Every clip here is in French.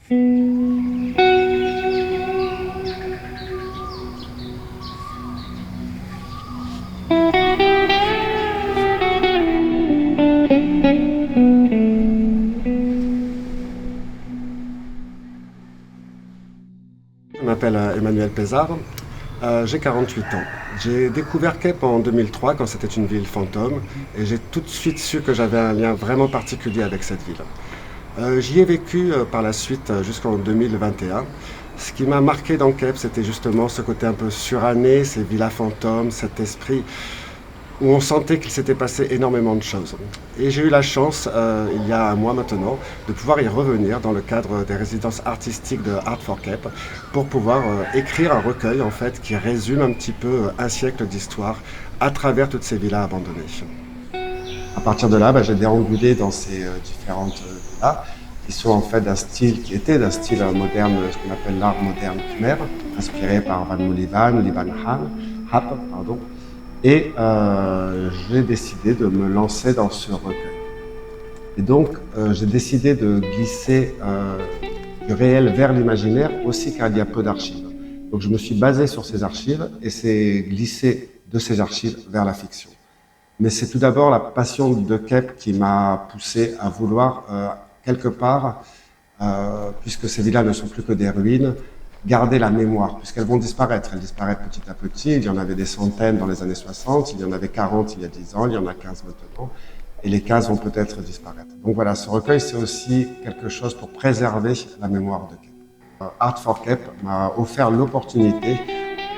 Je m'appelle Emmanuel Pézard, j'ai 48 ans. J'ai découvert Kep en 2003 quand c'était une ville fantôme et j'ai tout de suite su que j'avais un lien vraiment particulier avec cette ville. J'y ai vécu par la suite jusqu'en 2021. Ce qui m'a marqué dans Kep, c'était justement ce côté un peu suranné, ces villas fantômes, cet esprit où on sentait qu'il s'était passé énormément de choses. Et j'ai eu la chance, il y a un mois maintenant, de pouvoir y revenir dans le cadre des résidences artistiques de Art for Cape pour pouvoir écrire un recueil en fait qui résume un petit peu un siècle d'histoire à travers toutes ces villas abandonnées. À partir de là, j'ai déambulé dans ces différentes villas qui sont en fait d'un style qui était d'un style moderne, ce qu'on appelle l'art moderne khmer, inspiré par Van Moulivan, Liban Hap, pardon. Et j'ai décidé de me lancer dans ce recueil. Et donc, j'ai décidé de glisser du réel vers l'imaginaire aussi car il y a peu d'archives. Donc, je me suis basé sur ces archives et c'est glissé de ces archives vers la fiction. Mais c'est tout d'abord la passion de Kep qui m'a poussé à vouloir, quelque part, puisque ces villas ne sont plus que des ruines, garder la mémoire, puisqu'elles vont disparaître. Elles disparaissent petit à petit. Il y en avait des centaines dans les années 60, il y en avait 40 il y a 10 ans, il y en a 15 maintenant, et les 15 vont peut-être disparaître. Donc voilà, ce recueil, c'est aussi quelque chose pour préserver la mémoire de Kep. Art for Kep m'a offert l'opportunité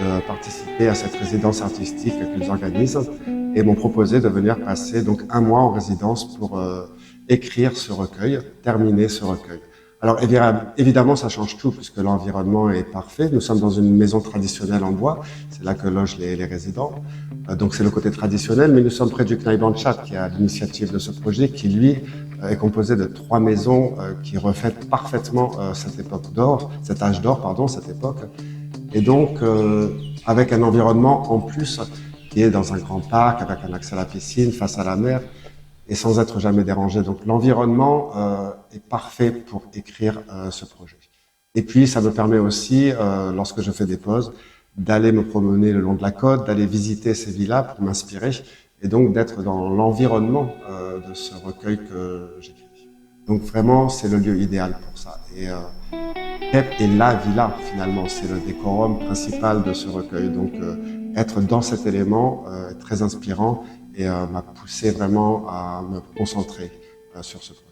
de participer à cette résidence artistique qu'ils organisent et m'ont proposé de venir passer donc un mois en résidence pour écrire ce recueil, terminer ce recueil. Alors évidemment, ça change tout puisque l'environnement est parfait. Nous sommes dans une maison traditionnelle en bois, c'est là que logent les résidents. Donc c'est le côté traditionnel, mais nous sommes près du Knaï Banchat qui a l'initiative de ce projet, qui lui est composé de 3 maisons qui reflètent parfaitement cette époque d'or, cet âge d'or, pardon, cette époque. Et donc avec un environnement en plus qui est dans un grand parc, avec un accès à la piscine, face à la mer, et sans être jamais dérangé. Donc l'environnement est parfait pour écrire ce projet. Et puis ça me permet aussi, lorsque je fais des pauses, d'aller me promener le long de la côte, d'aller visiter ces villas pour m'inspirer, et donc d'être dans l'environnement de ce recueil que j'écris. Donc vraiment, c'est le lieu idéal pour ça. Et Kep est la villa finalement, c'est le décorum principal de ce recueil. Donc être dans cet élément est très inspirant et m'a poussé vraiment à me concentrer sur ce projet.